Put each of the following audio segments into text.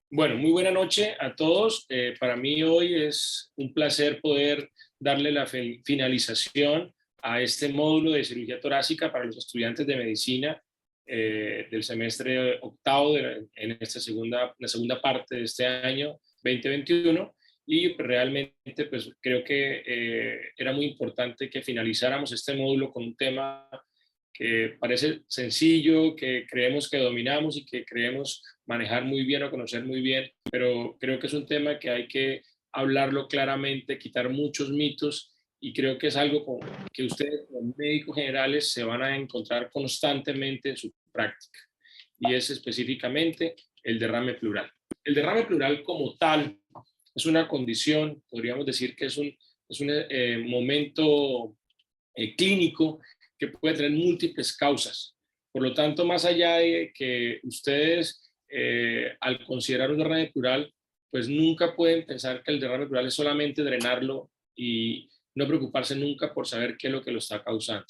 Bueno, muy buena noche a todos. Para mí hoy es un placer poder darle la finalización a este módulo de cirugía torácica para los estudiantes de medicina del semestre octavo en la segunda parte de este año 2021. Y realmente pues creo que era muy importante que finalizáramos este módulo con un tema que parece sencillo, que creemos que dominamos y que creemos manejar muy bien o conocer muy bien, pero creo que es un tema que hay que hablarlo claramente, quitar muchos mitos, y creo que es algo que ustedes como médicos generales se van a encontrar constantemente en su práctica, y es específicamente el derrame pleural. El derrame pleural como tal es una condición, podríamos decir que es un momento clínico que puede tener múltiples causas. Por lo tanto, más allá de que ustedes, al considerar un derrame pleural, pues nunca pueden pensar que el derrame pleural es solamente drenarlo y no preocuparse nunca por saber qué es lo que lo está causando.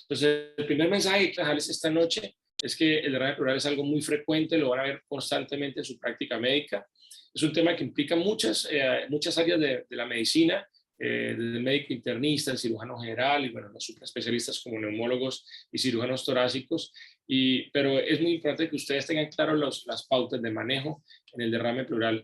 Entonces, el primer mensaje que dejarles esta noche es que el derrame pleural es algo muy frecuente, lo van a ver constantemente en su práctica médica. Es un tema que implica muchas áreas de la medicina, desde el médico internista, el cirujano general y bueno, los superespecialistas como neumólogos y cirujanos torácicos. Pero es muy importante que ustedes tengan claro las pautas de manejo en el derrame pleural,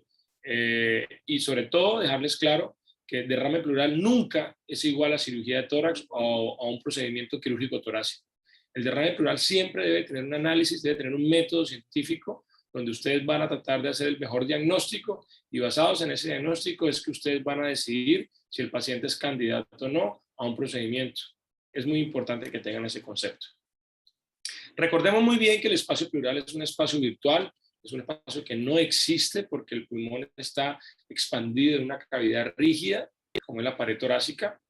y sobre todo dejarles claro que el derrame pleural nunca es igual a cirugía de tórax o a un procedimiento quirúrgico torácico. El derrame pleural siempre debe tener un análisis, debe tener un método científico donde ustedes van a tratar de hacer el mejor diagnóstico, y basados en ese diagnóstico es que ustedes van a decidir si el paciente es candidato o no a un procedimiento. Es muy importante que tengan ese concepto. Recordemos muy bien que el espacio pleural es un espacio virtual, es un espacio que no existe porque el pulmón está expandido en una cavidad rígida, como es la pared torácica,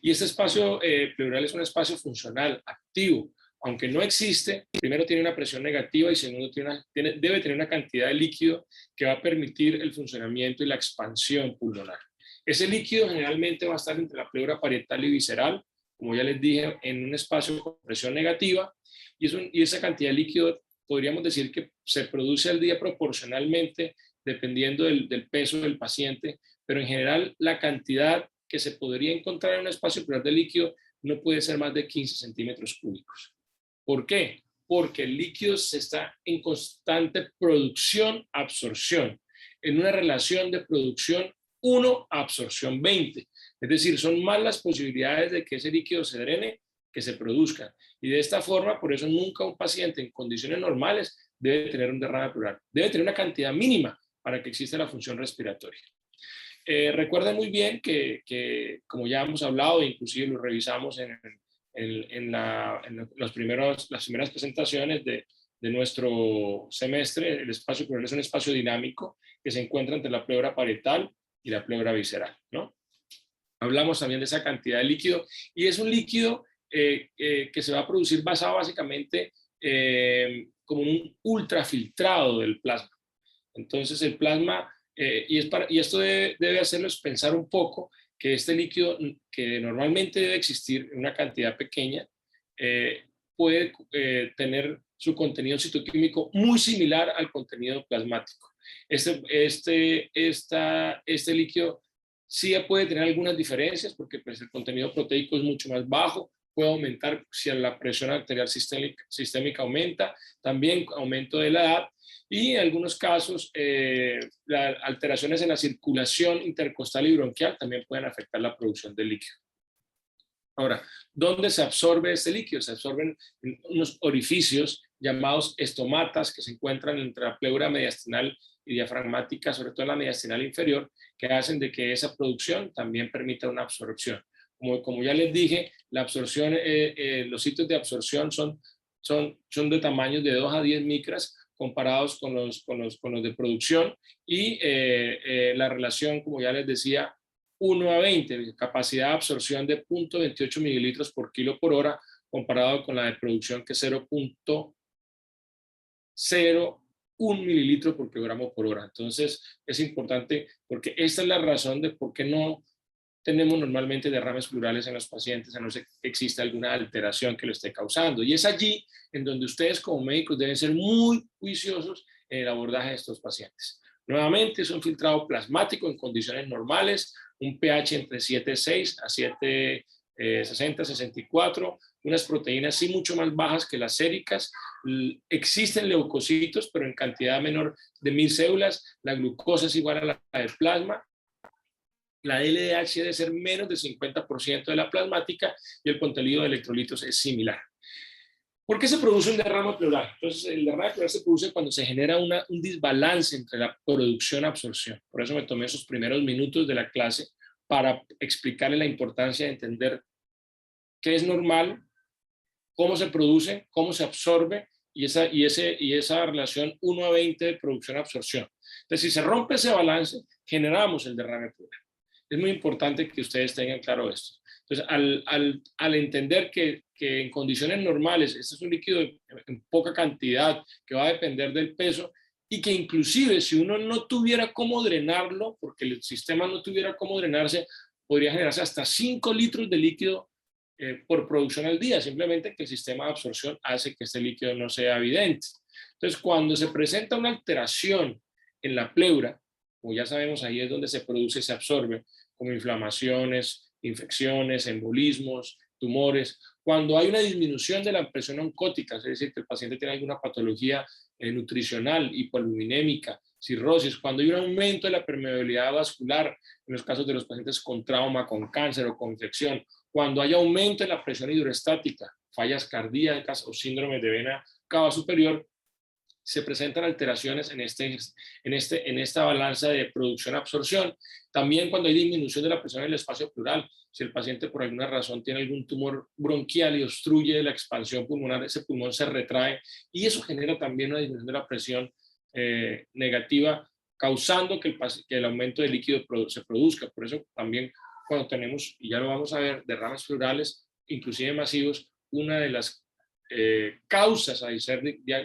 y este espacio pleural es un espacio funcional, activo. Aunque no existe, primero tiene una presión negativa y segundo debe tener una cantidad de líquido que va a permitir el funcionamiento y la expansión pulmonar. Ese líquido generalmente va a estar entre la pleura parietal y visceral, como ya les dije, en un espacio con presión negativa, y esa cantidad de líquido podríamos decir que se produce al día proporcionalmente dependiendo del peso del paciente, pero en general la cantidad que se podría encontrar en un espacio pleural de líquido no puede ser más de 15 centímetros cúbicos. ¿Por qué? Porque el líquido se está en constante producción-absorción, en una relación de producción 1 a absorción 20. Es decir, son más las posibilidades de que ese líquido se drene que se produzca. Y de esta forma, por eso nunca un paciente en condiciones normales debe tener un derrame pleural. Debe tener una cantidad mínima para que exista la función respiratoria. Recuerden muy bien que, como ya hemos hablado, inclusive lo revisamos las primeras presentaciones de nuestro semestre, el espacio pleural es un espacio dinámico que se encuentra entre la pleura parietal y la pleura visceral, ¿no? Hablamos también de esa cantidad de líquido, y es un líquido que se va a producir basado básicamente como un ultrafiltrado del plasma. Entonces el plasma, y esto debe hacerlos pensar un poco que este líquido, que normalmente debe existir en una cantidad pequeña, puede tener su contenido citoquímico muy similar al contenido plasmático. Este líquido sí puede tener algunas diferencias porque pues, el contenido proteico es mucho más bajo, puede aumentar si la presión arterial sistémica aumenta, también aumento de la edad, y en algunos casos las alteraciones en la circulación intercostal y bronquial también pueden afectar la producción de líquido. Ahora, ¿dónde se absorbe este líquido? Se absorben en unos orificios llamados estomatas que se encuentran entre la pleura mediastinal y diafragmática, sobre todo en la mediastinal inferior, que hacen de que esa producción también permita una absorción. Como ya les dije, la absorción, los sitios de absorción son de tamaños de 2 a 10 micras comparados con los de producción, y la relación, como ya les decía, 1 a 20, capacidad de absorción de 0.28 mililitros por kilo por hora, comparado con la de producción que es 0.01 mililitro por kilogramo por hora. Entonces es importante porque esta es la razón de por qué no tenemos normalmente derrames pleurales en los pacientes, a no ser que exista alguna alteración que lo esté causando. Y es allí en donde ustedes como médicos deben ser muy juiciosos en el abordaje de estos pacientes. Nuevamente es un filtrado plasmático en condiciones normales, un pH entre 7,6 a 7,60, 64, unas proteínas sí mucho más bajas que las séricas. Existen leucocitos, pero en cantidad menor de 1000 células. La glucosa es igual a la del plasma. La LDH debe ser menos del 50% de la plasmática y el contenido de electrolitos es similar. ¿Por qué se produce un derrame pleural? Entonces, el derrame pleural se produce cuando se genera un desbalance entre la producción y absorción. Por eso me tomé esos primeros minutos de la clase para explicarle la importancia de entender qué es normal, cómo se produce, cómo se absorbe y esa relación 1:20 de producción-absorción. Entonces, si se rompe ese balance, generamos el derrame pleural. Es muy importante que ustedes tengan claro esto. Entonces, al entender que en condiciones normales, este es un líquido en poca cantidad que va a depender del peso y que inclusive si uno no tuviera cómo drenarlo, porque el sistema no tuviera cómo drenarse, podría generarse hasta 5 litros de líquido por producción al día, simplemente que el sistema de absorción hace que este líquido no sea evidente. Entonces, cuando se presenta una alteración en la pleura, como ya sabemos, ahí es donde se produce y se absorbe, como inflamaciones, infecciones, embolismos, tumores. Cuando hay una disminución de la presión oncótica, es decir, que el paciente tiene alguna patología nutricional, hipoalbuminémica, cirrosis, cuando hay un aumento de la permeabilidad vascular, en los casos de los pacientes con trauma, con cáncer o con infección, cuando hay aumento en la presión hidroestática, fallas cardíacas o síndrome de vena cava superior, se presentan alteraciones en esta balanza de producción-absorción. También cuando hay disminución de la presión en el espacio pleural, si el paciente por alguna razón tiene algún tumor bronquial y obstruye la expansión pulmonar, ese pulmón se retrae y eso genera también una disminución de la presión negativa, causando que el aumento de líquido se produzca. Por eso también cuando tenemos, y ya lo vamos a ver, derrames pleurales, inclusive masivos, una de las causas a hacer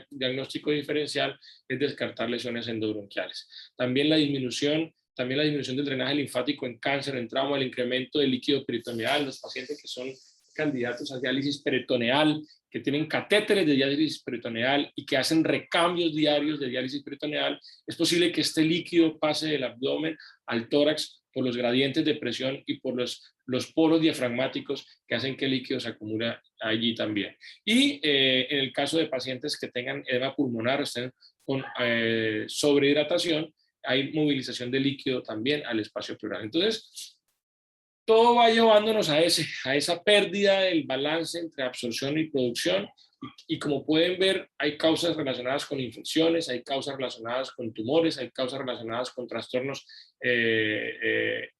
diagnóstico diferencial es descartar lesiones endobronquiales. También la disminución del drenaje linfático en cáncer, en trauma, el incremento del líquido peritoneal, los pacientes que son candidatos a diálisis peritoneal, que tienen catéteres de diálisis peritoneal y que hacen recambios diarios de diálisis peritoneal, es posible que este líquido pase del abdomen al tórax por los gradientes de presión y por los poros diafragmáticos que hacen que el líquido se acumule allí también. Y en el caso de pacientes que tengan edema pulmonar o estén con sobrehidratación, hay movilización de líquido también al espacio pleural. Entonces, todo va llevándonos a esa pérdida del balance entre absorción y producción. Y como pueden ver, hay causas relacionadas con infecciones, hay causas relacionadas con tumores, hay causas relacionadas con trastornos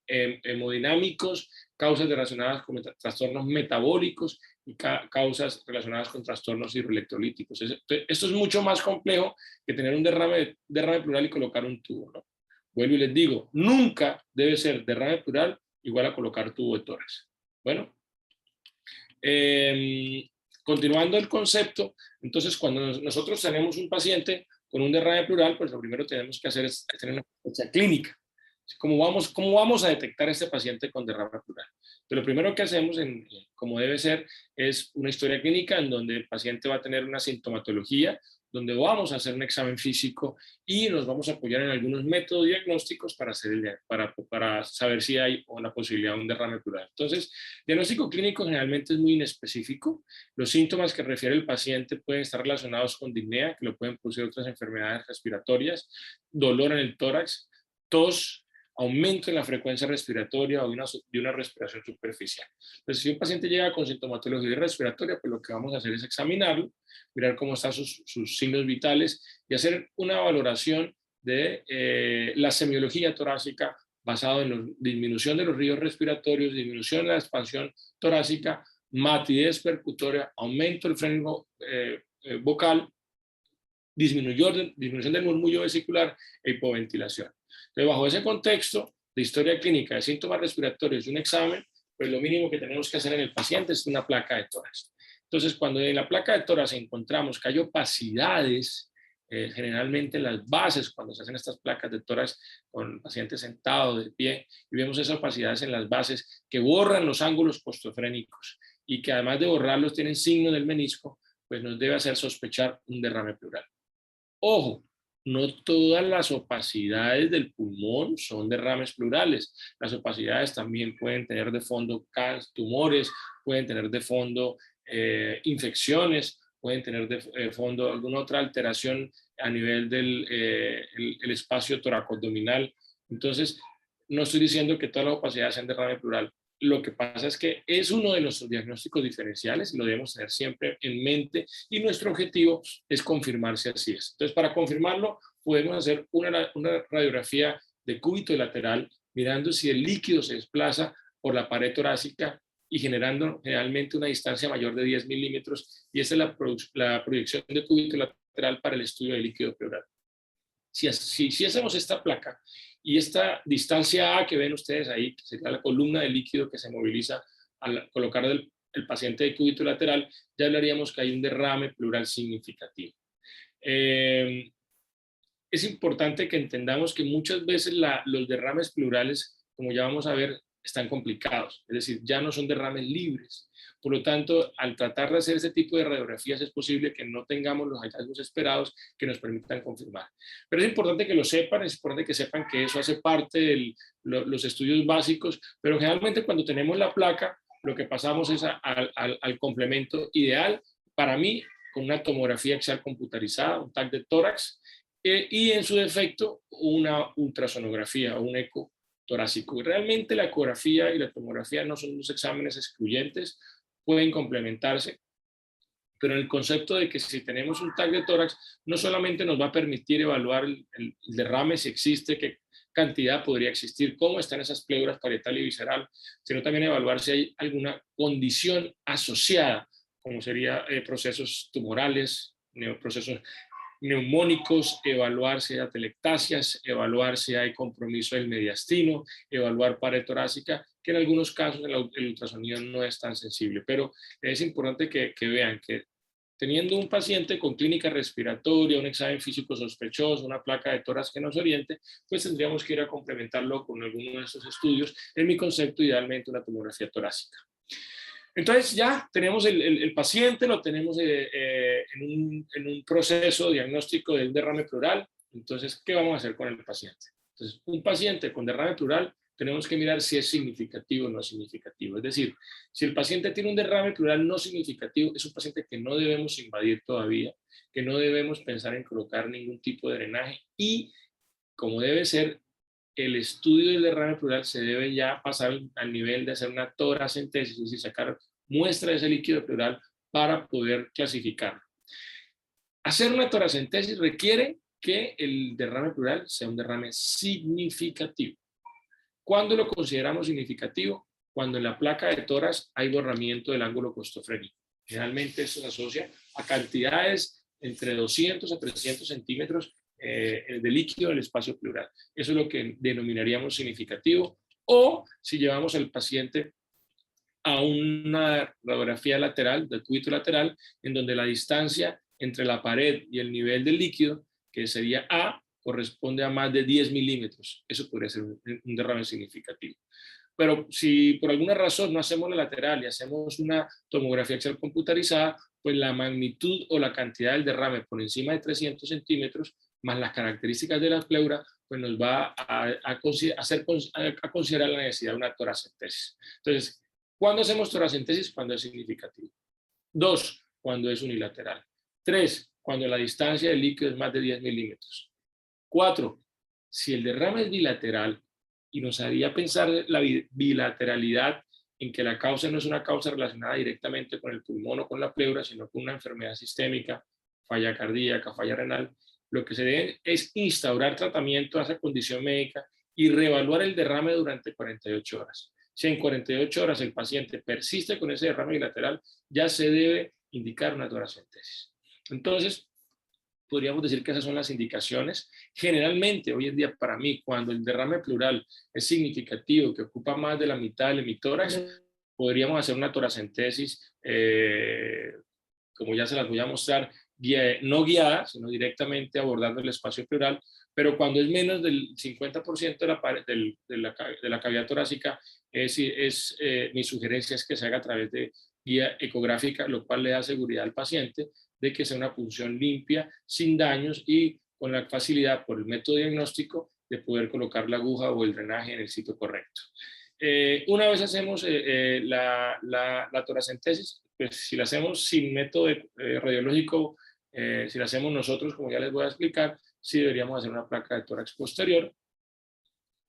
hemodinámicos, causas relacionadas con trastornos metabólicos y causas relacionadas con trastornos hidroelectrolíticos. Esto es mucho más complejo que tener un derrame pleural y colocar un tubo, ¿no? Vuelvo y les digo, nunca debe ser derrame pleural igual a colocar tubo de tórax. Bueno, continuando el concepto, entonces cuando nosotros tenemos un paciente con un derrame pleural, pues lo primero que tenemos que hacer es tener una sospecha clínica. ¿Cómo vamos a detectar a este paciente con derrame pleural? Pero lo primero que hacemos, como debe ser, es una historia clínica en donde el paciente va a tener una sintomatología, donde vamos a hacer un examen físico y nos vamos a apoyar en algunos métodos diagnósticos para saber si hay una posibilidad de un derrame pleural. Entonces, diagnóstico clínico generalmente es muy inespecífico. Los síntomas que refiere el paciente pueden estar relacionados con disnea, que lo pueden producir otras enfermedades respiratorias, dolor en el tórax, tos, aumento en la frecuencia respiratoria o de una respiración superficial. Entonces, si un paciente llega con sintomatología respiratoria, pues lo que vamos a hacer es examinarlo, mirar cómo están sus signos vitales y hacer una valoración de la semiología torácica basado en la disminución de los ríos respiratorios, disminución de la expansión torácica, matidez percutoria, aumento del freno vocal, disminución del murmullo vesicular e hipoventilación. Entonces, bajo ese contexto de historia clínica de síntomas respiratorios y un examen, pues lo mínimo que tenemos que hacer en el paciente es una placa de tórax. Entonces, cuando en la placa de tórax encontramos que hay opacidades, generalmente en las bases, cuando se hacen estas placas de tórax con el paciente sentado, de pie, y vemos esas opacidades en las bases que borran los ángulos postofrénicos y que además de borrarlos tienen signo del menisco, pues nos debe hacer sospechar un derrame pleural. Ojo, no todas las opacidades del pulmón son derrames pleurales. Las opacidades también pueden tener de fondo tumores, pueden tener de fondo infecciones, pueden tener de fondo alguna otra alteración a nivel del el espacio toracoabdominal. Entonces, no estoy diciendo que todas las opacidades sean derrame pleural. Lo que pasa es que es uno de nuestros diagnósticos diferenciales y lo debemos tener siempre en mente y nuestro objetivo es confirmar si así es. Entonces, para confirmarlo, podemos hacer una radiografía de cúbito lateral mirando si el líquido se desplaza por la pared torácica y generando generalmente una distancia mayor de 10 milímetros, y esa es la proyección de cúbito lateral para el estudio del líquido pleural. Si hacemos esta placa y esta distancia A que ven ustedes ahí, que sería la columna de líquido que se moviliza al colocar el paciente de cúbito lateral, ya hablaríamos que hay un derrame pleural significativo. Es importante que entendamos que muchas veces los derrames pleurales, como ya vamos a ver, están complicados, es decir, ya no son derrames libres. Por lo tanto, al tratar de hacer ese tipo de radiografías es posible que no tengamos los hallazgos esperados que nos permitan confirmar. Pero es importante que lo sepan, es importante que sepan que eso hace parte de los estudios básicos, pero generalmente cuando tenemos la placa, lo que pasamos es al complemento ideal, para mí, con una tomografía axial computarizada, un TAC de tórax, y en su defecto una ultrasonografía o un eco torácico. Realmente la ecografía y la tomografía no son dos exámenes excluyentes, pueden complementarse, pero en el concepto de que si tenemos un TAC de tórax, no solamente nos va a permitir evaluar el derrame, si existe, qué cantidad podría existir, cómo están esas pleuras parietal y visceral, sino también evaluar si hay alguna condición asociada, como sería procesos tumorales, procesos neumónicos, evaluar si hay atelectasias, evaluar si hay compromiso del mediastino, evaluar pared torácica, que en algunos casos el ultrasonido no es tan sensible, pero es importante que vean que teniendo un paciente con clínica respiratoria, un examen físico sospechoso, una placa de tórax que nos oriente, pues tendríamos que ir a complementarlo con alguno de estos estudios, en mi concepto idealmente una tomografía torácica. Entonces ya tenemos el paciente, lo tenemos en un proceso diagnóstico de un derrame pleural. Entonces, ¿qué vamos a hacer con el paciente? Entonces, un paciente con derrame pleural tenemos que mirar si es significativo o no significativo. Es decir, si el paciente tiene un derrame pleural no significativo, es un paciente que no debemos invadir todavía, que no debemos pensar en colocar ningún tipo de drenaje y, como debe ser, el estudio del derrame pleural se debe ya pasar al nivel de hacer una toracentesis, es decir, sacar muestra de ese líquido pleural para poder clasificarlo. Hacer una toracentesis requiere que el derrame pleural sea un derrame significativo. ¿Cuándo lo consideramos significativo? Cuando en la placa de tórax hay borramiento del ángulo costofrénico. Generalmente esto se asocia a cantidades entre 200 a 300 centímetros de líquido del espacio pleural. Eso es lo que denominaríamos significativo. O si llevamos al paciente a una radiografía lateral, del cúbito lateral, en donde la distancia entre la pared y el nivel del líquido, que sería A, corresponde a más de 10 milímetros. Eso podría ser un derrame significativo. Pero si por alguna razón no hacemos la lateral y hacemos una tomografía axial computarizada, pues la magnitud o la cantidad del derrame por encima de 300 centímetros, más las características de la pleura, pues nos va a considerar la necesidad de una toracentesis. Entonces, ¿cuándo hacemos toracentesis? Cuando es significativo. 2, cuando es unilateral. 3, cuando la distancia del líquido es más de 10 milímetros. 4, si el derrame es bilateral, y nos haría pensar la bilateralidad en que la causa no es una causa relacionada directamente con el pulmón o con la pleura, sino con una enfermedad sistémica, falla cardíaca, falla renal, lo que se debe es instaurar tratamiento a esa condición médica y reevaluar el derrame durante 48 horas. Si en 48 horas el paciente persiste con ese derrame bilateral, ya se debe indicar una toracentesis. Entonces, podríamos decir que esas son las indicaciones. Generalmente, hoy en día, para mí, cuando el derrame pleural es significativo, que ocupa más de la mitad del hemitórax, podríamos hacer una toracentesis, como ya se las voy a mostrar, no guiada, sino directamente abordando el espacio pleural, pero cuando es menos del 50% de la cavidad torácica, mi sugerencia es que se haga a través de guía ecográfica, lo cual le da seguridad al paciente de que sea una punción limpia, sin daños y con la facilidad por el método diagnóstico de poder colocar la aguja o el drenaje en el sitio correcto. Una vez hacemos la toracentesis, pues si la hacemos sin método radiológico, si la hacemos nosotros, como ya les voy a explicar, sí deberíamos hacer una placa de tórax posterior.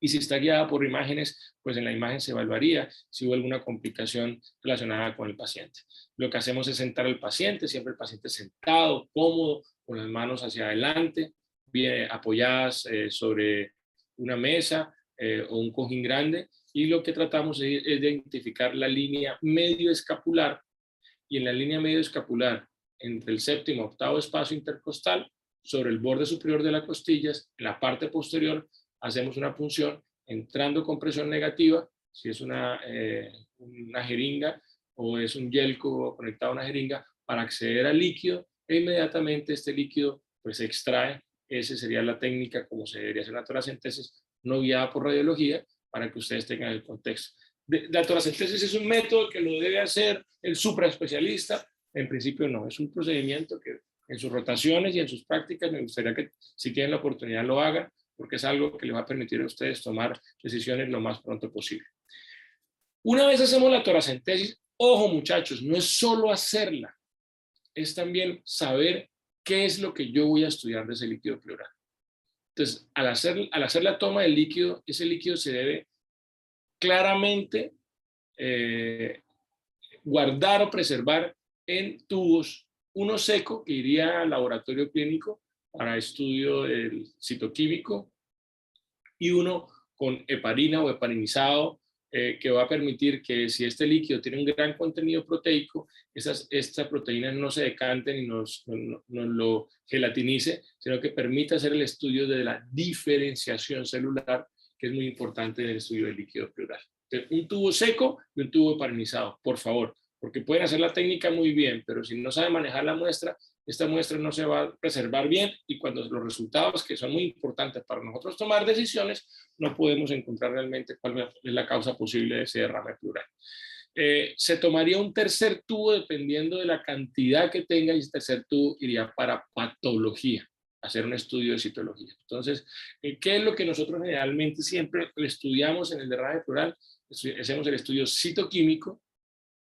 Y si está guiada por imágenes, pues en la imagen se evaluaría si hubo alguna complicación relacionada con el paciente. Lo que hacemos es sentar al paciente, siempre el paciente sentado, cómodo, con las manos hacia adelante, bien apoyadas sobre una mesa o un cojín grande. Y lo que tratamos es de identificar la línea medio escapular, y en la línea medio escapular, entre el séptimo y octavo espacio intercostal, sobre el borde superior de las costillas, en la parte posterior, hacemos una punción entrando con presión negativa, si es una jeringa o es un yelco conectado a una jeringa, para acceder al líquido, e inmediatamente este líquido pues se extrae. Esa sería la técnica como se debería hacer una toracentesis no guiada por radiología, para que ustedes tengan el contexto. La toracentesis es un método que lo debe hacer el supraespecialista. En principio no, es un procedimiento que en sus rotaciones y en sus prácticas me gustaría que, si tienen la oportunidad, lo hagan, porque es algo que les va a permitir a ustedes tomar decisiones lo más pronto posible. Una vez hacemos la toracentesis, ojo muchachos, no es solo hacerla, es también saber qué es lo que yo voy a estudiar de ese líquido pleural. Entonces, al hacer la toma del líquido, ese líquido se debe claramente guardar o preservar en tubos, uno seco que iría al laboratorio clínico para estudio del citoquímico, y uno con heparina o heparinizado, que va a permitir que si este líquido tiene un gran contenido proteico, estas proteínas no se decanten y nos lo gelatinice, sino que permita hacer el estudio de la diferenciación celular, que es muy importante en el estudio del líquido pleural. Entonces, un tubo seco y un tubo heparinizado, por favor, porque pueden hacer la técnica muy bien, pero si no saben manejar la muestra, esta muestra no se va a preservar bien, y cuando los resultados, que son muy importantes para nosotros tomar decisiones, no podemos encontrar realmente cuál es la causa posible de ese derrame pleural. Se tomaría un tercer tubo dependiendo de la cantidad que tenga, y ese tercer tubo iría para patología, hacer un estudio de citología. Entonces, ¿qué es lo que nosotros generalmente siempre estudiamos en el derrame pleural? Hacemos el estudio citoquímico,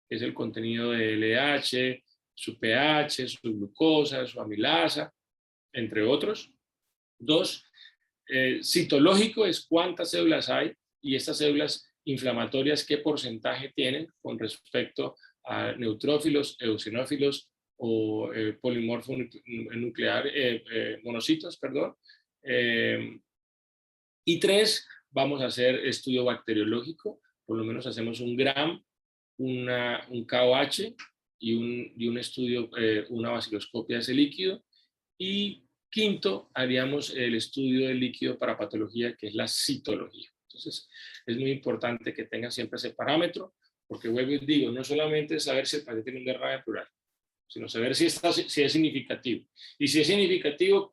que es el contenido de LH, su pH, su glucosa, su amilasa, entre otros. 2, citológico es cuántas células hay, y estas células inflamatorias qué porcentaje tienen con respecto a neutrófilos, eosinófilos o polimorfo nuclear, monocitos, perdón. Y 3, vamos a hacer estudio bacteriológico, por lo menos hacemos un GRAM, un KOH y un estudio, una baciloscopia de ese líquido. Y 5, haríamos el estudio del líquido para patología, que es la citología. Entonces, es muy importante que tengan siempre ese parámetro, porque vuelvo y digo, no solamente saber si el paciente tiene un derrame pleural, sino saber si es significativo. Y si es significativo,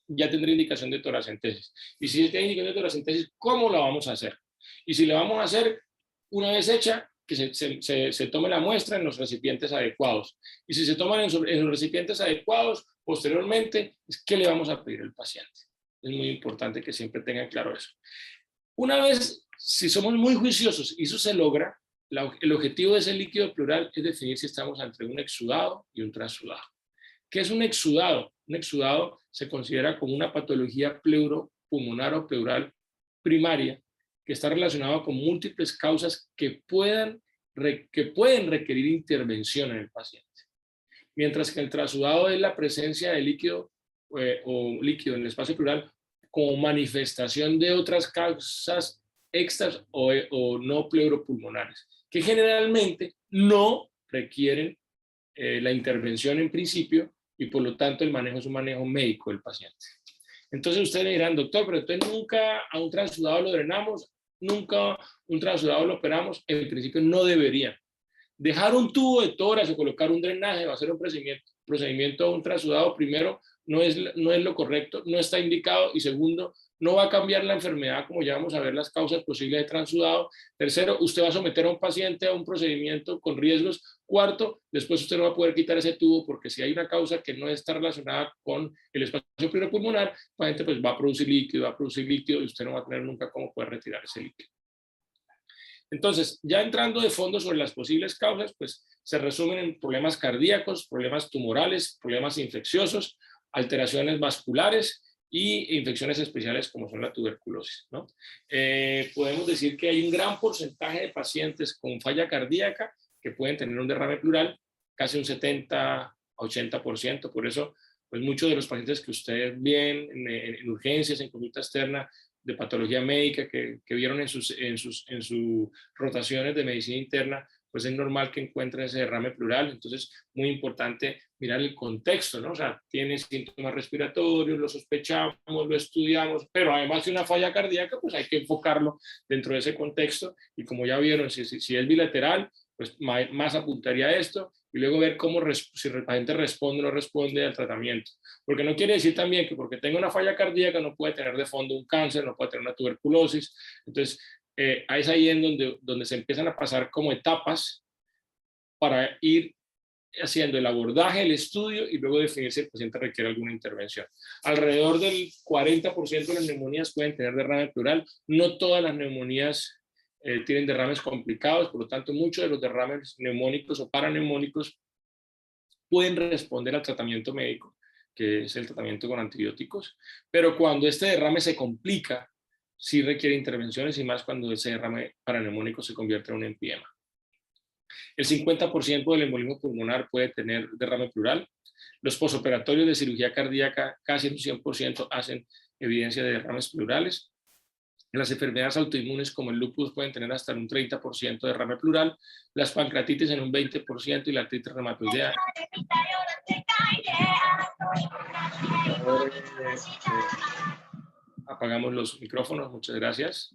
ya tendrá indicación de toracentesis. Y si tiene indicación de toracentesis, ¿cómo la vamos a hacer? Y si la vamos a hacer una vez hecha, que se tome la muestra en los recipientes adecuados. Y si se toman en los recipientes adecuados, posteriormente, ¿qué le vamos a pedir al paciente? Es muy importante que siempre tengan claro eso. Una vez, si somos muy juiciosos y eso se logra, el objetivo de ese líquido pleural es definir si estamos entre un exudado y un transudado. ¿Qué es un exudado? Un exudado se considera como una patología pleuropulmonar o pleural primaria, que está relacionado con múltiples causas que pueden requerir intervención en el paciente. Mientras que el transudado es la presencia de líquido o líquido en el espacio pleural como manifestación de otras causas extras o no pleuropulmonares, que generalmente no requieren la intervención en principio, y por lo tanto el manejo es un manejo médico del paciente. Entonces ustedes me dirán, doctor, pero entonces nunca a un transudado lo drenamos, nunca un transudado lo operamos. En principio no deberían. Dejar un tubo de tórax o colocar un drenaje va a ser un procedimiento a un transudado. Primero no es lo correcto, no está indicado, y segundo, no va a cambiar la enfermedad como ya vamos a ver las causas posibles de transudado. Tercero, usted va a someter a un paciente a un procedimiento con riesgos. Cuarto, después usted no va a poder quitar ese tubo porque si hay una causa que no está relacionada con el espacio pleuropulmonar, el paciente pues va a producir líquido y usted no va a tener nunca cómo poder retirar ese líquido. Entonces, ya entrando de fondo sobre las posibles causas, pues se resumen en problemas cardíacos, problemas tumorales, problemas infecciosos, alteraciones vasculares y infecciones especiales como son la tuberculosis, ¿no? Podemos decir que hay un gran porcentaje de pacientes con falla cardíaca que pueden tener un derrame pleural, casi un 70-80%, por eso pues muchos de los pacientes que ustedes ven en urgencias, en consulta externa, de patología médica que vieron en sus rotaciones de medicina interna, pues es normal que encuentren ese derrame pleural. Entonces, muy importante mirar el contexto, ¿no? O sea, tiene síntomas respiratorios, lo sospechamos, lo estudiamos, pero además de una falla cardíaca, pues hay que enfocarlo dentro de ese contexto. Y como ya vieron, si es bilateral, pues más apuntaría a esto, y luego ver cómo si el paciente responde o no responde al tratamiento. Porque no quiere decir también que porque tenga una falla cardíaca no puede tener de fondo un cáncer, no puede tener una tuberculosis. Entonces, es ahí en donde se empiezan a pasar como etapas para ir haciendo el abordaje, el estudio y luego definir si el paciente requiere alguna intervención. Alrededor del 40% de las neumonías pueden tener derrame pleural. No todas las neumonías tienen derrames complicados, por lo tanto, muchos de los derrames neumónicos o paraneumónicos pueden responder al tratamiento médico, que es el tratamiento con antibióticos, pero cuando este derrame se complica, sí requiere intervenciones y más cuando ese derrame paraneumónico se convierte en un empiema. El 50% del embolismo pulmonar puede tener derrame pleural. Los posoperatorios de cirugía cardíaca, casi un 100% hacen evidencia de derrames pleurales. Las enfermedades autoinmunes como el lupus pueden tener hasta un 30% de derrame pleural, las pancreatitis en un 20% y la artritis reumatoidea. Apagamos los micrófonos, muchas gracias.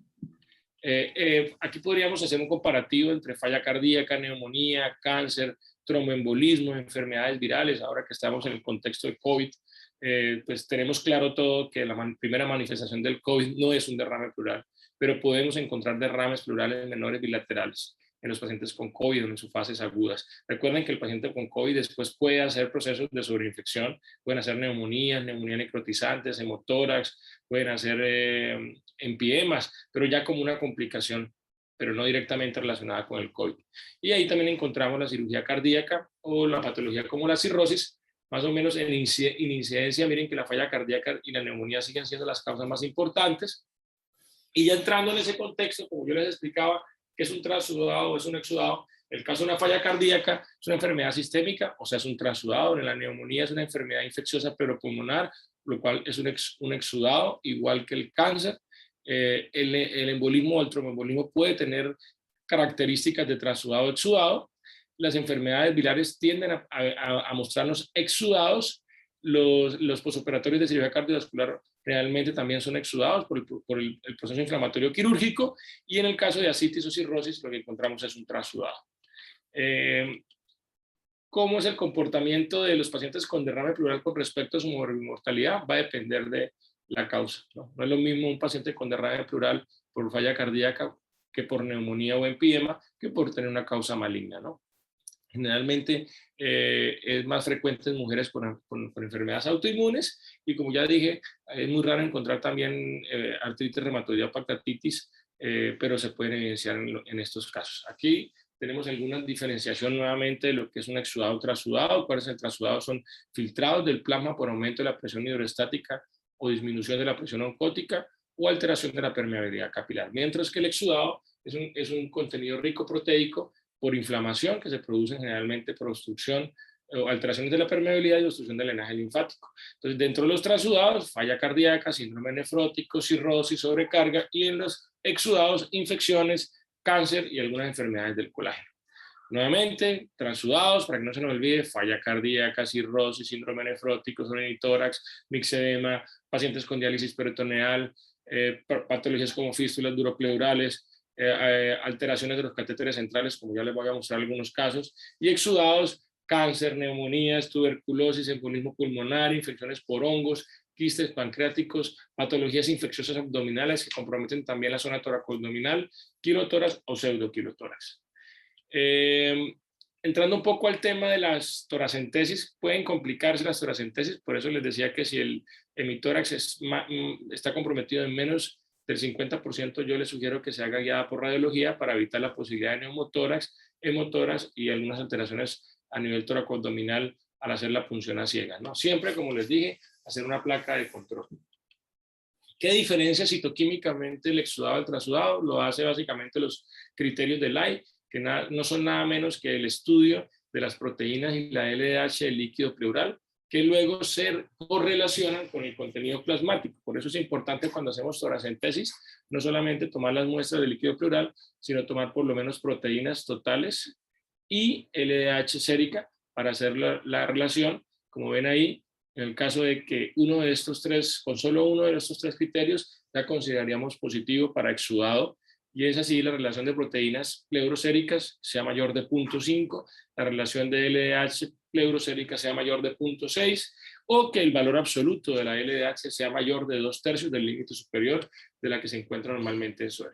Aquí podríamos hacer un comparativo entre falla cardíaca, neumonía, cáncer, tromboembolismo, enfermedades virales. Ahora que estamos en el contexto de COVID, pues tenemos claro todo que la primera manifestación del COVID no es un derrame pleural, pero podemos encontrar derrames pleurales menores bilaterales en los pacientes con COVID o en sus fases agudas. Recuerden que el paciente con COVID después puede hacer procesos de sobreinfección, pueden hacer neumonías, neumonía necrotizantes, hemotórax, pueden hacer empiemas, pero ya como una complicación, pero no directamente relacionada con el COVID. Y ahí también encontramos la cirugía cardíaca o la patología como la cirrosis, más o menos en incidencia. Miren que la falla cardíaca y la neumonía siguen siendo las causas más importantes. Y ya entrando en ese contexto, como yo les explicaba, que es un transudado o es un exudado, el caso de una falla cardíaca es una enfermedad sistémica, o sea, es un transudado. En la neumonía es una enfermedad infecciosa pleuropulmonar, lo cual es un exudado, igual que el cáncer. El embolismo o el tromboembolismo puede tener características de transudado o exudado. Las enfermedades virales tienden a mostrarnos exudados. Los posoperatorios de cirugía cardiovascular realmente también son exudados por el proceso inflamatorio quirúrgico, y en el caso de ascitis o cirrosis lo que encontramos es un transudado. ¿Cómo es el comportamiento de los pacientes con derrame pleural con respecto a su mortalidad? Va a depender de la causa, ¿no? No es lo mismo un paciente con derrame pleural por falla cardíaca que por neumonía o empiema, que por tener una causa maligna, ¿no? Generalmente es más frecuente en mujeres con enfermedades autoinmunes, y como ya dije, es muy raro encontrar también artritis reumatoidea o pancreatitis, pero se pueden evidenciar en estos casos. Aquí tenemos alguna diferenciación nuevamente de lo que es un exudado o transudado. ¿Cuál es el transudado? Son filtrados del plasma por aumento de la presión hidroestática o disminución de la presión oncótica o alteración de la permeabilidad capilar, mientras que el exudado es un contenido rico proteico por inflamación que se produce generalmente por obstrucción o alteraciones de la permeabilidad y obstrucción del drenaje linfático. Entonces, dentro de los transudados, falla cardíaca, síndrome nefrótico, cirrosis, sobrecarga, y en los exudados, infecciones, cáncer y algunas enfermedades del colágeno. Nuevamente, transudados, para que no se nos olvide, falla cardíaca, cirrosis, síndrome nefrótico, pseudotórax, mixedema, pacientes con diálisis peritoneal, patologías como fístulas duropleurales, alteraciones de los catéteres centrales, como ya les voy a mostrar algunos casos, y exudados, cáncer, neumonías, tuberculosis, embolismo pulmonar, infecciones por hongos, quistes pancreáticos, patologías infecciosas abdominales que comprometen también la zona toracoabdominal, quilotórax o pseudoquilotórax. Entrando un poco al tema de las toracentesis, pueden complicarse las toracentesis, por eso les decía que si el hemitórax está comprometido en menos del 50%, yo les sugiero que se haga guiada por radiología para evitar la posibilidad de neumotórax, hemotórax y algunas alteraciones a nivel toracoabdominal al hacer la punción a ciegas, ¿no? Siempre, como les dije, hacer una placa de control. ¿Qué diferencia citoquímicamente el exudado del trasudado? Lo hace básicamente los criterios de Lai, que no son nada menos que el estudio de las proteínas y la LDH del líquido pleural, que luego se correlacionan con el contenido plasmático. Por eso es importante cuando hacemos toracentesis, no solamente tomar las muestras del líquido pleural, sino tomar por lo menos proteínas totales y LDH sérica para hacer la relación. Como ven ahí, en el caso de que uno de estos tres, con solo uno de estos tres criterios, ya consideraríamos positivo para exudado, y es así la relación de proteínas pleuroséricas sea mayor de 0.5, la relación de LDH pleurosérica sea mayor de 0.6, o que el valor absoluto de la LDH sea mayor de 2/3 del límite superior de la que se encuentra normalmente en suero.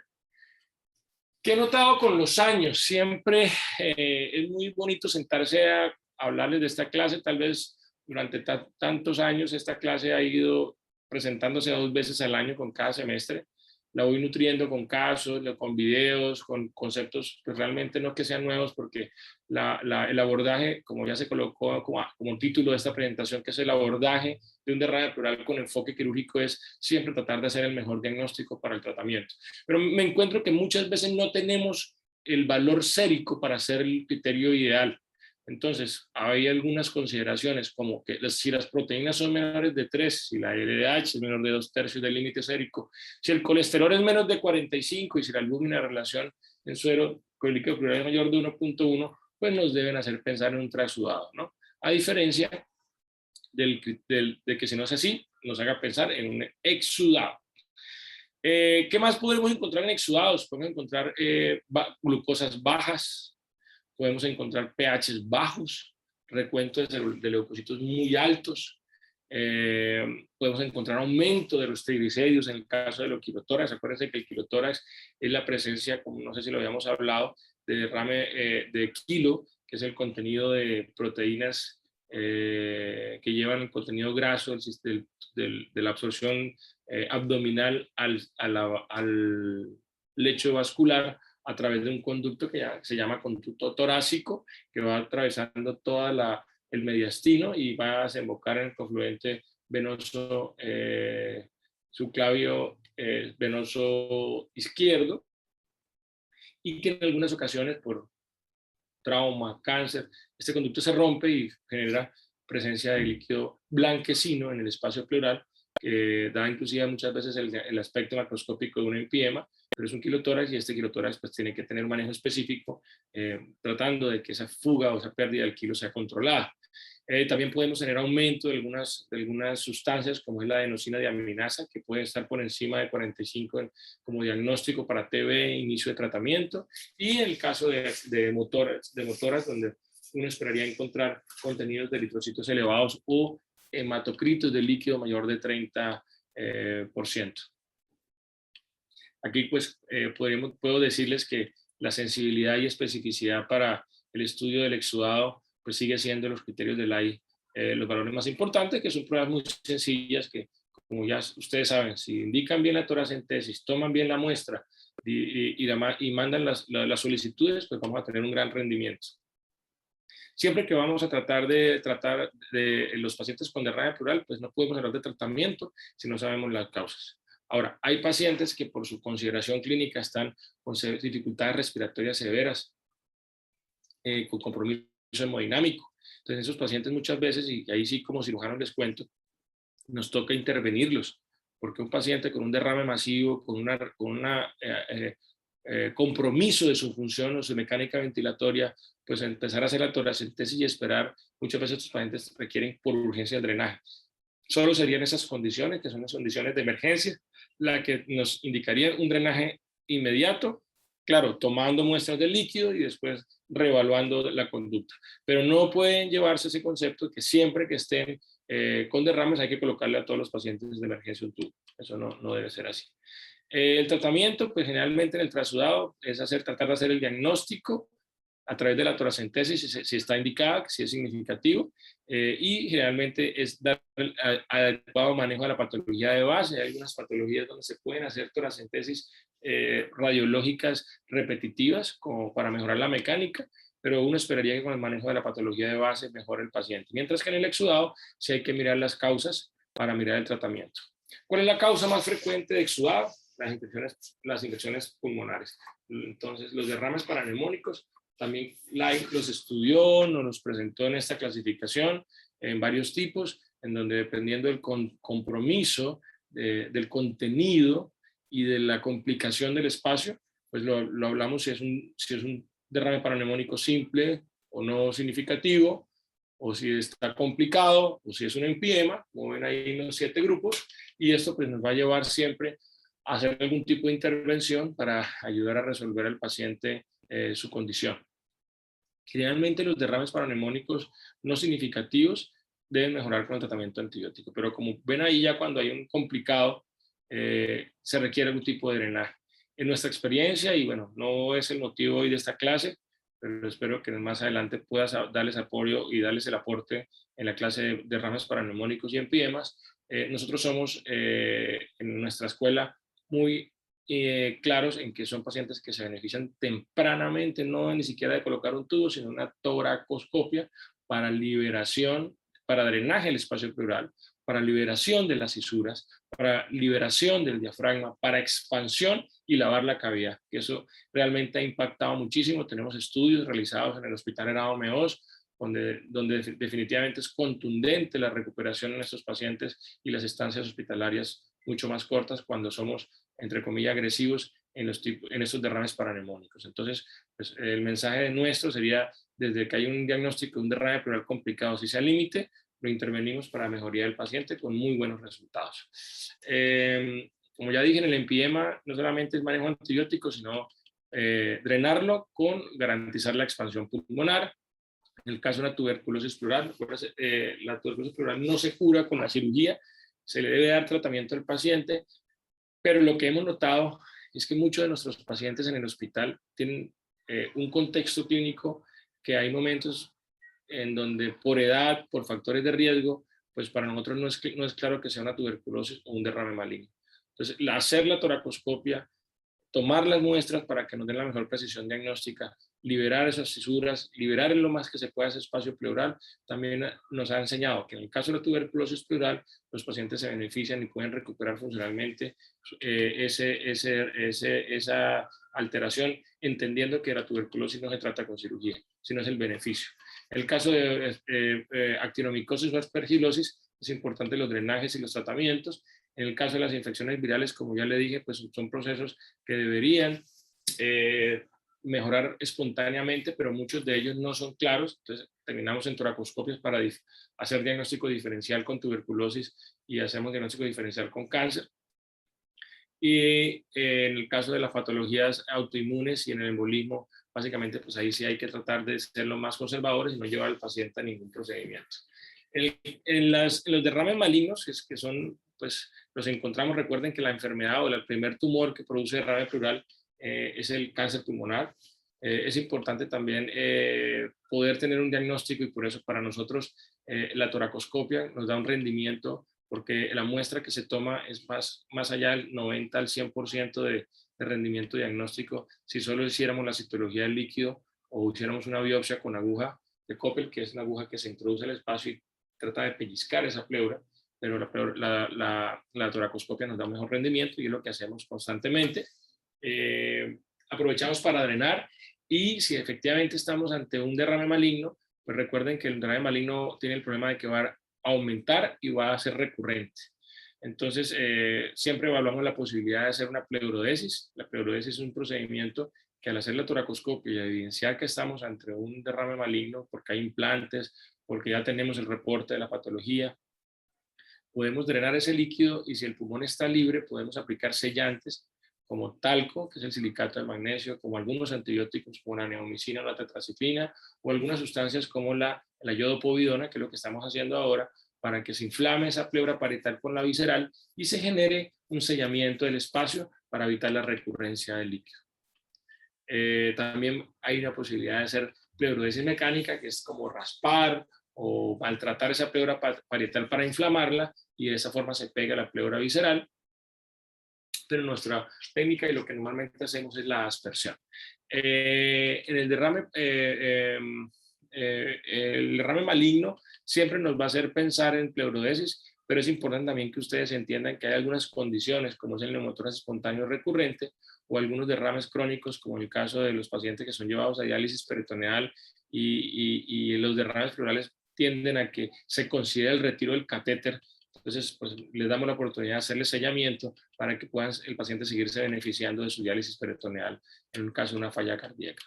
¿Qué he notado con los años? Siempre es muy bonito sentarse a hablarles de esta clase. Tal vez durante tantos años esta clase ha ido presentándose 2 veces al año con cada semestre. La voy nutriendo con casos, con videos, con conceptos que realmente no que sean nuevos, porque el abordaje, como ya se colocó como título de esta presentación, que es el abordaje de un derrame pleural con enfoque quirúrgico, es siempre tratar de hacer el mejor diagnóstico para el tratamiento. Pero me encuentro que muchas veces no tenemos el valor sérico para hacer el criterio ideal. Entonces, hay algunas consideraciones como que si las proteínas son menores de 3, si la LDH es menor de 2/3 del límite sérico, si el colesterol es menos de 45 y si la albúmina relación en suero con el líquido pleural es mayor de 1.1, pues nos deben hacer pensar en un trasudado, ¿no? A diferencia de que si no es así, nos haga pensar en un exudado. ¿Qué más podemos encontrar en exudados? Podemos encontrar glucosas bajas, podemos encontrar pHs bajos, recuentos de leucocitos muy altos, podemos encontrar aumento de los triglicéridos en el caso de los quilotórax. Acuérdense que el quilotórax es la presencia, como no sé si lo habíamos hablado, de derrame de kilo, que es el contenido de proteínas que llevan el contenido graso de la absorción abdominal al lecho vascular a través de un conducto que se llama conducto torácico, que va atravesando toda el mediastino y va a desembocar en el confluente venoso subclavio venoso izquierdo, y que en algunas ocasiones por trauma, cáncer, este conducto se rompe y genera presencia de líquido blanquecino en el espacio pleural, que da inclusive muchas veces el aspecto macroscópico de un empiema, pero es un quilotórax, y este quilotórax pues tiene que tener un manejo específico, tratando de que esa fuga o esa pérdida del kilo sea controlada. También podemos tener aumento de algunas sustancias, como es la adenosina diaminasa, que puede estar por encima de 45 como diagnóstico para TB, inicio de tratamiento, y en el caso de motoras, donde uno esperaría encontrar contenidos de eritrocitos elevados o hematocritos de líquido mayor de 30%. Aquí pues puedo decirles que la sensibilidad y especificidad para el estudio del exudado pues sigue siendo los criterios de Lai los valores más importantes, que son pruebas muy sencillas que, como ya ustedes saben, si indican bien la toracentesis, toman bien la muestra y mandan las solicitudes, pues vamos a tener un gran rendimiento. Siempre que vamos a tratar de los pacientes con derrame pleural, pues no podemos hablar de tratamiento si no sabemos las causas. Ahora, hay pacientes que por su consideración clínica están con dificultades respiratorias severas, con compromiso hemodinámico. Entonces, esos pacientes muchas veces, y ahí sí como cirujanos les cuento, nos toca intervenirlos, porque un paciente con un derrame masivo, con una compromiso de su función o su mecánica ventilatoria, pues empezar a hacer la toracentesis y esperar, muchas veces estos pacientes requieren por urgencia el drenaje. Solo serían esas condiciones, que son las condiciones de emergencia, la que nos indicarían un drenaje inmediato, claro, tomando muestras del líquido y después reevaluando la conducta. Pero no pueden llevarse ese concepto de que siempre que estén con derrames hay que colocarle a todos los pacientes de emergencia un tubo. Eso no debe ser así. El tratamiento, pues generalmente en el trasudado es tratar de hacer el diagnóstico a través de la toracentesis, si está indicada, si es significativo, y generalmente es dar el adecuado manejo de la patología de base. Hay algunas patologías donde se pueden hacer toracentesis radiológicas repetitivas como para mejorar la mecánica, pero uno esperaría que con el manejo de la patología de base mejore el paciente. Mientras que en el exudado sí hay que mirar las causas para mirar el tratamiento. ¿Cuál es la causa más frecuente de exudado? Las infecciones pulmonares. Entonces, los derrames paraneumónicos también los estudió, nos los presentó en esta clasificación en varios tipos, en donde dependiendo del compromiso, del contenido y de la complicación del espacio, pues lo hablamos si es un derrame paraneumónico simple o no significativo, o si está complicado, o si es un empiema, como ven ahí en los 7 grupos, y esto pues nos va a llevar siempre a hacer algún tipo de intervención para ayudar a resolver al paciente su condición. Generalmente los derrames paraneumónicos no significativos deben mejorar con el tratamiento antibiótico, pero como ven ahí ya cuando hay un complicado, se requiere algún tipo de drenaje. En nuestra experiencia, y bueno, no es el motivo hoy de esta clase, pero espero que más adelante puedas darles apoyo y darles el aporte en la clase de derrames paraneumónicos y empidemas. Nosotros somos en nuestra escuela muy claros en que son pacientes que se benefician tempranamente, no ni siquiera de colocar un tubo, sino una toracoscopia para liberación, para drenaje del espacio pleural, para liberación de las fisuras, para liberación del diafragma, para expansión y lavar la cavidad. Que eso realmente ha impactado muchísimo. Tenemos estudios realizados en el Hospital Herado Meós, donde definitivamente es contundente la recuperación en estos pacientes y las estancias hospitalarias mucho más cortas cuando somos, entre comillas, agresivos en estos derrames paraneumónicos. Entonces, pues, el mensaje nuestro sería, desde que hay un diagnóstico de un derrame pleural complicado, si se al límite, lo intervenimos para mejoría del paciente con muy buenos resultados. Como ya dije, en el empiema no solamente es manejo antibiótico, sino drenarlo con garantizar la expansión pulmonar. En el caso de la tuberculosis pleural, la tuberculosis pleural no se cura con la cirugía, se le debe dar tratamiento al paciente, pero lo que hemos notado es que muchos de nuestros pacientes en el hospital tienen un contexto clínico que hay momentos en donde por edad, por factores de riesgo, pues para nosotros no es claro que sea una tuberculosis o un derrame maligno. Entonces, hacer la toracoscopia, tomar las muestras para que nos den la mejor precisión diagnóstica, liberar esas fisuras, liberar en lo más que se pueda ese espacio pleural, también nos ha enseñado que en el caso de la tuberculosis pleural, los pacientes se benefician y pueden recuperar funcionalmente esa alteración, entendiendo que la tuberculosis no se trata con cirugía, sino es el beneficio. En el caso de actinomicosis o aspergilosis, es importante los drenajes y los tratamientos. En el caso de las infecciones virales, como ya le dije, pues son procesos que deberían mejorar espontáneamente, pero muchos de ellos no son claros. Entonces terminamos en toracoscopias para hacer diagnóstico diferencial con tuberculosis y hacemos diagnóstico diferencial con cáncer. Y en el caso de las patologías autoinmunes y en el embolismo, básicamente pues ahí sí hay que tratar de ser lo más conservadores y no llevar al paciente a ningún procedimiento. En los derrames malignos, que son, pues los encontramos, recuerden que la enfermedad o el primer tumor que produce derrame pleural es el cáncer pulmonar. Es importante también poder tener un diagnóstico y por eso para nosotros la toracoscopia nos da un rendimiento porque la muestra que se toma es más allá del 90 al 100% de rendimiento diagnóstico si solo hiciéramos la citología del líquido o hiciéramos una biopsia con aguja de Koppel, que es una aguja que se introduce al espacio y trata de pellizcar esa pleura, pero la toracoscopia nos da un mejor rendimiento y es lo que hacemos constantemente. Aprovechamos para drenar y si efectivamente estamos ante un derrame maligno, pues recuerden que el derrame maligno tiene el problema de que va a aumentar y va a ser recurrente. Entonces, siempre evaluamos la posibilidad de hacer una pleurodesis. La pleurodesis es un procedimiento que al hacer la toracoscopia y evidenciar que estamos ante un derrame maligno, porque hay implantes, porque ya tenemos el reporte de la patología, podemos drenar ese líquido y si el pulmón está libre, podemos aplicar sellantes como talco, que es el silicato de magnesio, como algunos antibióticos como la neomicina o la tetraciclina, o algunas sustancias como la iodopovidona, que es lo que estamos haciendo ahora, para que se inflame esa pleura parietal con la visceral y se genere un sellamiento del espacio para evitar la recurrencia del líquido. También hay una posibilidad de hacer pleurodesis mecánica, que es como raspar o maltratar esa pleura parietal para inflamarla, y de esa forma se pega la pleura visceral. Pero nuestra técnica y lo que normalmente hacemos es la aspersión. En el derrame maligno siempre nos va a hacer pensar en pleurodesis, pero es importante también que ustedes entiendan que hay algunas condiciones, como es el neumotórax espontáneo recurrente, o algunos derrames crónicos, como el caso de los pacientes que son llevados a diálisis peritoneal, y los derrames pleurales tienden a que se considere el retiro del catéter. Entonces, pues, les damos la oportunidad de hacerle sellamiento para que puedan el paciente seguirse beneficiando de su diálisis peritoneal en un caso de una falla cardíaca.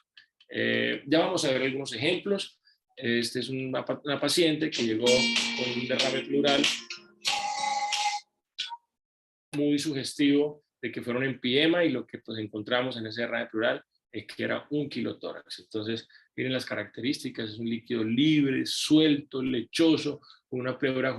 Ya vamos a ver algunos ejemplos. Este es una paciente que llegó con un derrame pleural muy sugestivo de que fuera un empiema, y lo que pues encontramos en ese derrame pleural es que era un kilotórax. Entonces, miren las características: es un líquido libre, suelto, lechoso, con una pleura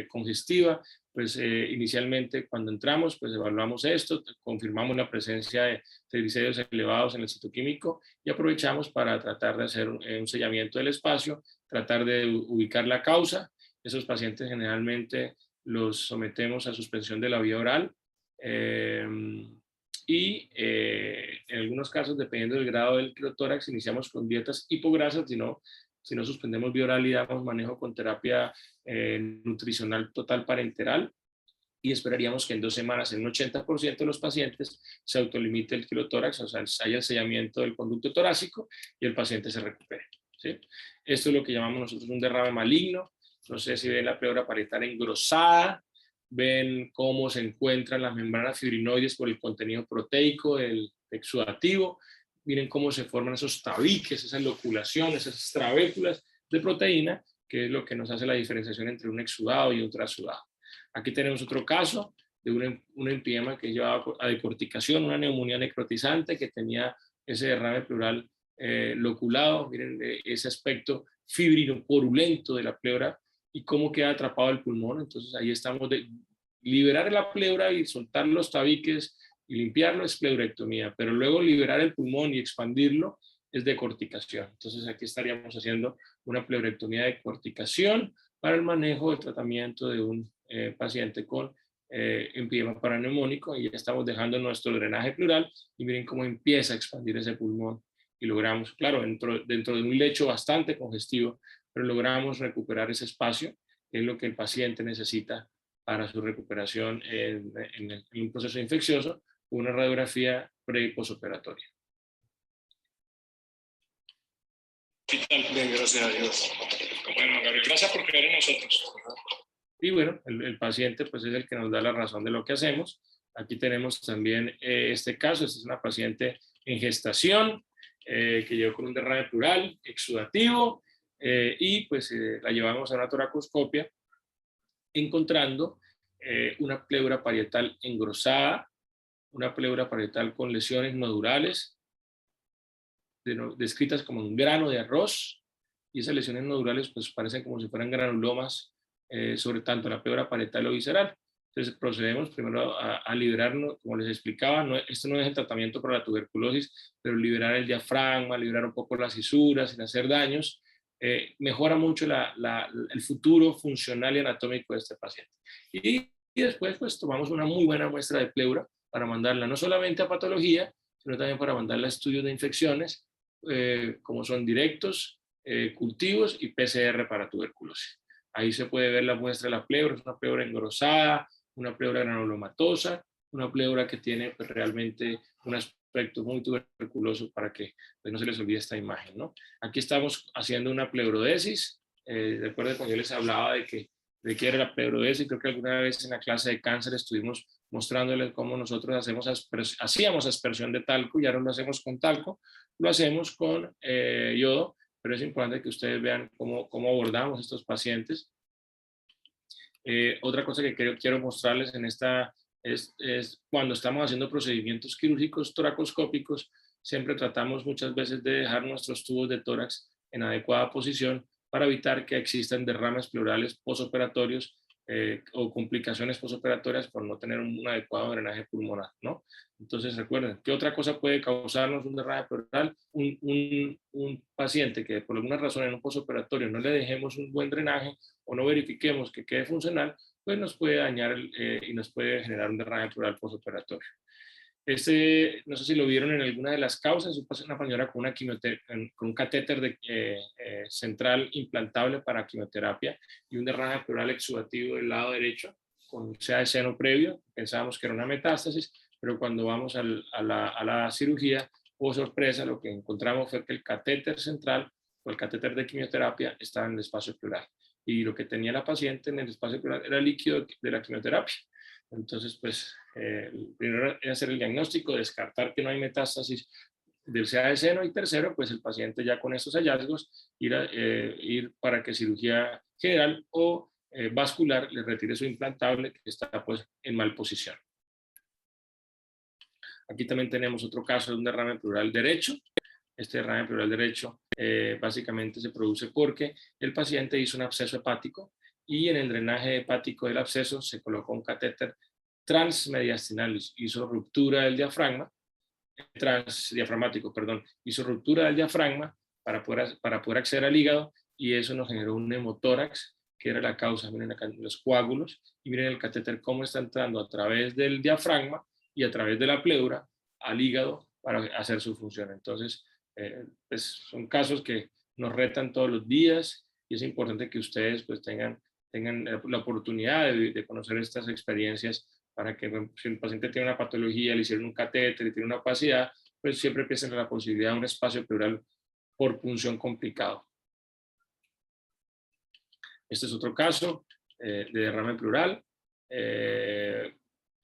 congestiva. Pues inicialmente cuando entramos, pues evaluamos esto, confirmamos la presencia de triglicéridos elevados en el citoquímico y aprovechamos para tratar de hacer un sellamiento del espacio, tratar de ubicar la causa. Esos pacientes generalmente los sometemos a suspensión de la vía oral, y en algunos casos, dependiendo del grado del quirotórax, iniciamos con dietas hipograsas. Si no suspendemos vía oral y damos manejo con terapia nutricional total parenteral, y esperaríamos que en 2 semanas, en un 80% de los pacientes, se autolimite el quirotórax, o sea, haya el sellamiento del conducto torácico y el paciente se recupere, ¿sí? Esto es lo que llamamos nosotros un derrame maligno. No sé si ven la pleura parietal engrosada, ven cómo se encuentran las membranas fibrinoides por el contenido proteico del exudativo, miren cómo se forman esos tabiques, esas loculaciones, esas trabéculas de proteína, que es lo que nos hace la diferenciación entre un exudado y un trasudado. Aquí tenemos otro caso de un empiema que llevaba a decorticación, una neumonía necrotizante que tenía ese derrame pleural loculado. Miren ese aspecto fibrino porulento de la pleura y cómo queda atrapado el pulmón. Entonces ahí estamos de liberar la pleura y soltar los tabiques y limpiarlo, es pleurectomía, pero luego liberar el pulmón y expandirlo es decorticación. Entonces aquí estaríamos haciendo una pleurectomía de decorticación para el manejo del tratamiento de un paciente con empiema paraneumónico, y ya estamos dejando nuestro drenaje pleural y miren cómo empieza a expandir ese pulmón y logramos, claro, dentro de un lecho bastante congestivo, pero logramos recuperar ese espacio, que es lo que el paciente necesita para su recuperación en un proceso infeccioso, una radiografía pre- y posoperatoria. Bien, gracias a Dios. Bueno, Gabriel, gracias por creer en nosotros. Y bueno, el paciente pues es el que nos da la razón de lo que hacemos. Aquí tenemos también este caso. Esta es una paciente en gestación que llegó con un derrame pleural exudativo, y pues la llevamos a una toracoscopia encontrando una pleura parietal engrosada, una pleura parietal con lesiones nodurales descritas como un grano de arroz, y esas lesiones nodurales pues parecen como si fueran granulomas sobre tanto la pleura parietal o visceral. Entonces procedemos primero a liberarnos, como les explicaba, esto no es el tratamiento para la tuberculosis, pero liberar el diafragma, liberar un poco las fisuras sin hacer daños, mejora mucho el futuro funcional y anatómico de este paciente. Y después pues tomamos una muy buena muestra de pleura para mandarla no solamente a patología, sino también para mandarla a estudios de infecciones, como son directos, cultivos y PCR para tuberculosis. Ahí se puede ver la muestra de la pleura. Es una pleura engrosada, una pleura granulomatosa, una pleura que tiene pues, realmente un aspecto muy tuberculoso, para que pues, no se les olvide esta imagen, ¿no? Aquí estamos haciendo una pleurodesis. Recuerden cuando yo les hablaba de qué era la pleurodesis. Creo que alguna vez en la clase de cáncer estuvimos mostrándoles cómo nosotros hacíamos aspersión de talco, y ahora lo hacemos con talco, lo hacemos con yodo, pero es importante que ustedes vean cómo abordamos estos pacientes. Otra cosa que quiero mostrarles en esta es cuando estamos haciendo procedimientos quirúrgicos toracoscópicos, siempre tratamos muchas veces de dejar nuestros tubos de tórax en adecuada posición para evitar que existan derrames pleurales posoperatorios o complicaciones posoperatorias por no tener un adecuado drenaje pulmonar, ¿no? Entonces recuerden, ¿qué otra cosa puede causarnos un derrame pleural? Un paciente que por alguna razón en un posoperatorio no le dejemos un buen drenaje o no verifiquemos que quede funcional, pues nos puede dañar y nos puede generar un derrame pleural posoperatorio. No sé si lo vieron en alguna de las causas, es una señora con un catéter central implantable para quimioterapia y un derrame pleural exudativo del lado derecho con sea de seno previo. Pensábamos que era una metástasis, pero cuando vamos a la cirugía, oh sorpresa, lo que encontramos fue que el catéter central o el catéter de quimioterapia estaba en el espacio pleural. Y lo que tenía la paciente en el espacio pleural era líquido de la quimioterapia. Entonces, pues, primero es hacer el diagnóstico, descartar que no hay metástasis del CA de seno, y tercero, pues el paciente ya con estos hallazgos ir para que cirugía general o vascular le retire su implantable que está pues en mal posición. Aquí también tenemos otro caso de un derrame pleural derecho. Este derrame pleural derecho básicamente se produce porque el paciente hizo un absceso hepático y en el drenaje hepático del absceso se colocó un catéter transmediastinal, hizo ruptura del diafragma, transdiafragmático, perdón, hizo ruptura del diafragma para poder acceder al hígado y eso nos generó un hemotórax, que era la causa. Miren acá los coágulos y miren el catéter cómo está entrando a través del diafragma y a través de la pleura al hígado para hacer su función. Entonces, pues son casos que nos retan todos los días y es importante que ustedes pues tengan la oportunidad de conocer estas experiencias para que si el paciente tiene una patología, le hicieron un catéter y tiene una opacidad, pues siempre piensen en la posibilidad de un espacio pleural por punción complicado. Este es otro caso de derrame pleural.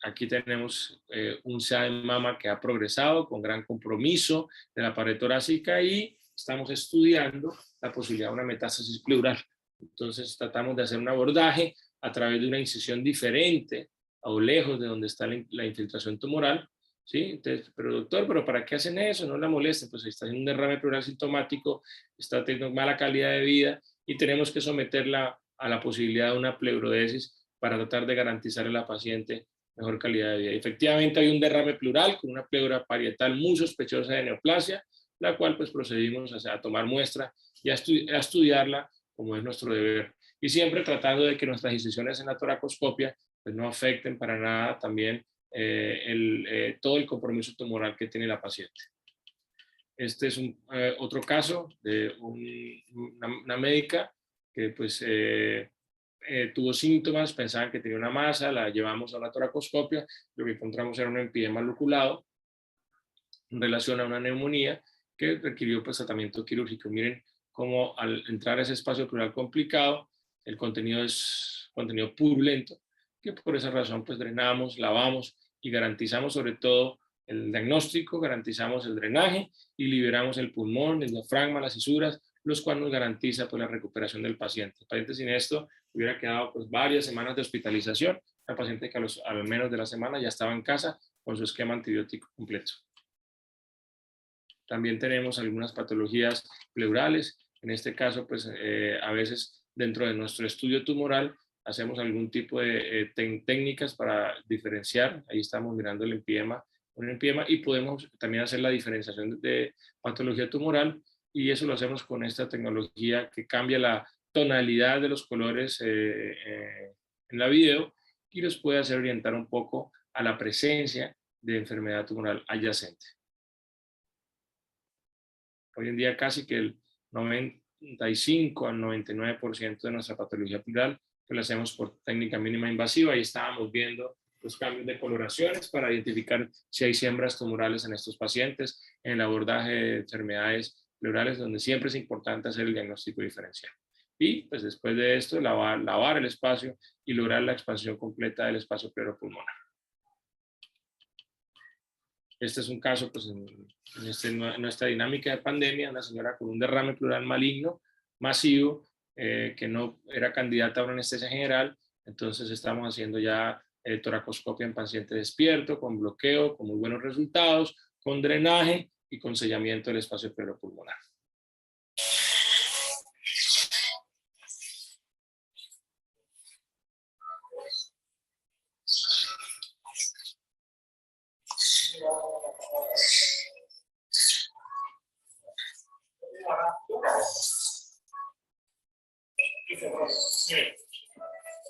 Aquí tenemos un CA de mama que ha progresado con gran compromiso de la pared torácica y estamos estudiando la posibilidad de una metástasis pleural. Entonces tratamos de hacer un abordaje a través de una incisión diferente o lejos de donde está la infiltración tumoral, ¿sí? Entonces, pero doctor, ¿pero para qué hacen eso? No la molesten, pues está en un derrame pleural sintomático, está teniendo mala calidad de vida y tenemos que someterla a la posibilidad de una pleurodesis para tratar de garantizar a la paciente mejor calidad de vida. Efectivamente hay un derrame pleural con una pleura parietal muy sospechosa de neoplasia, la cual pues procedimos a tomar muestra y a estudiarla como es nuestro deber. Y siempre tratando de que nuestras incisiones en la toracoscopia pues no afecten para nada también todo el compromiso tumoral que tiene la paciente. Este es otro caso de una médica que pues tuvo síntomas, pensaban que tenía una masa, la llevamos a la toracoscopia, lo que encontramos era un empedema loculado en relación a una neumonía que requirió pues tratamiento quirúrgico. Miren cómo al entrar a ese espacio pleural complicado, el contenido es contenido purulento, que por esa razón pues drenamos, lavamos y garantizamos sobre todo el diagnóstico, garantizamos el drenaje y liberamos el pulmón, el diafragma, las fisuras, los cuales nos garantiza pues la recuperación del paciente. El paciente sin esto hubiera quedado pues varias semanas de hospitalización, la paciente que al menos de la semana ya estaba en casa con su esquema antibiótico completo. También tenemos algunas patologías pleurales. En este caso, pues a veces dentro de nuestro estudio tumoral hacemos algún tipo de técnicas para diferenciar. Ahí estamos mirando el empedema, un empedema, y podemos también hacer la diferenciación de patología tumoral y eso lo hacemos con esta tecnología que cambia la tonalidad de los colores en la video y los puede hacer orientar un poco a la presencia de enfermedad tumoral adyacente. Hoy en día casi que el 95 al 99% de nuestra patología pleural que lo hacemos por técnica mínima invasiva y estábamos viendo los cambios de coloraciones para identificar si hay siembras tumorales en estos pacientes en el abordaje de enfermedades pleurales donde siempre es importante hacer el diagnóstico diferencial. Y pues después de esto lavar el espacio y lograr la expansión completa del espacio pleuropulmonar. Este es un caso, pues, en nuestra dinámica de pandemia, una señora con un derrame pleural maligno, masivo, que no era candidata a una anestesia general, entonces estamos haciendo ya toracoscopia en paciente despierto, con bloqueo, con muy buenos resultados, con drenaje y con sellamiento del espacio pleuropulmonar.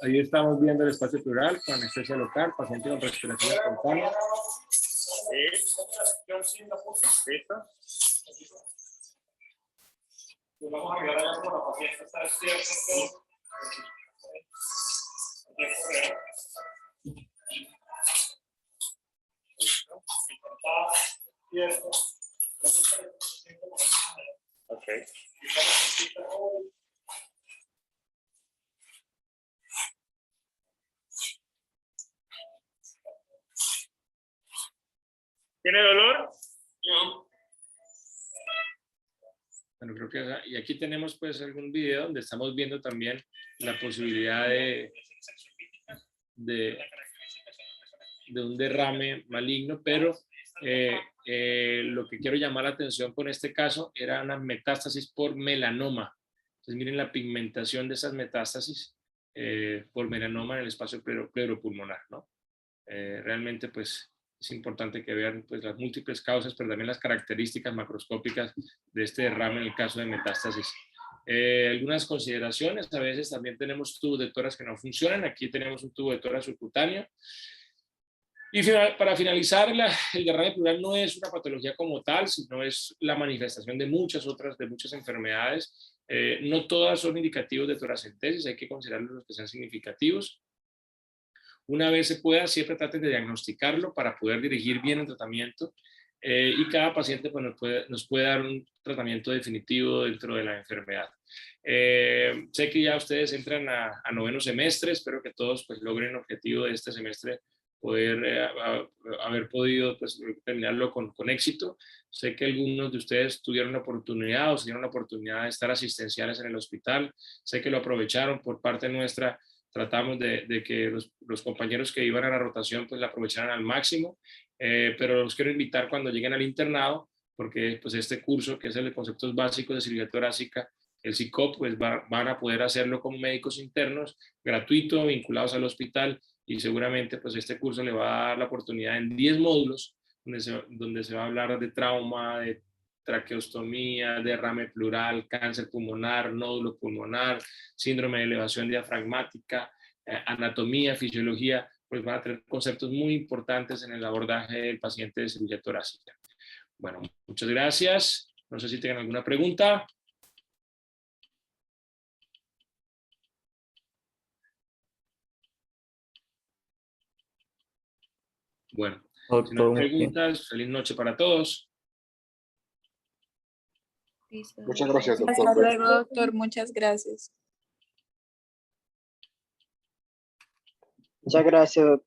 Ahí estamos viendo el espacio pleural con anestesia local, paciente con respiración espontánea. Vamos a mirar allá como la paciente está despierta. Okay. ¿Tiene dolor? No. Bueno, creo que y aquí tenemos pues algún video donde estamos viendo también la posibilidad de un derrame maligno, pero lo que quiero llamar la atención con este caso era una metástasis por melanoma. Entonces miren la pigmentación de esas metástasis por melanoma en el espacio pleuropulmonar, ¿no? Realmente pues es importante que vean pues, las múltiples causas, pero también las características macroscópicas de este derrame en el caso de metástasis. Algunas consideraciones, a veces también tenemos tubos de tórax que no funcionan. Aquí tenemos un tubo de tórax subcutáneo. Y para finalizar, el derrame pleural no es una patología como tal, sino es la manifestación de muchas enfermedades. No todas son indicativos de toracentesis, hay que considerar los que sean significativos. Una vez se pueda, siempre traten de diagnosticarlo para poder dirigir bien el tratamiento y cada paciente pues, nos puede dar un tratamiento definitivo dentro de la enfermedad. Sé que ya ustedes entran a noveno semestre, espero que todos pues, logren el objetivo de este semestre, poder haber podido pues, terminarlo con éxito. Sé que algunos de ustedes tuvieron la oportunidad o se dieron la oportunidad de estar asistenciales en el hospital, sé que lo aprovecharon por parte nuestra. Tratamos de que los compañeros que iban a la rotación pues la aprovecharan al máximo, pero los quiero invitar cuando lleguen al internado, porque pues este curso que es el de conceptos básicos de cirugía torácica, el CICOP, pues van a poder hacerlo como médicos internos, gratuito, vinculados al hospital, y seguramente pues este curso le va a dar la oportunidad en 10 módulos, donde se va a hablar de trauma, de traqueostomía, derrame pleural, cáncer pulmonar, nódulo pulmonar, síndrome de elevación diafragmática, anatomía, fisiología, pues van a tener conceptos muy importantes en el abordaje del paciente de cirugía torácica. Bueno, muchas gracias. No sé si tienen alguna pregunta. Bueno, si no hay preguntas, feliz noche para todos. Muchas gracias, doctor. Hasta luego, doctor. Muchas gracias. Muchas gracias, doctor.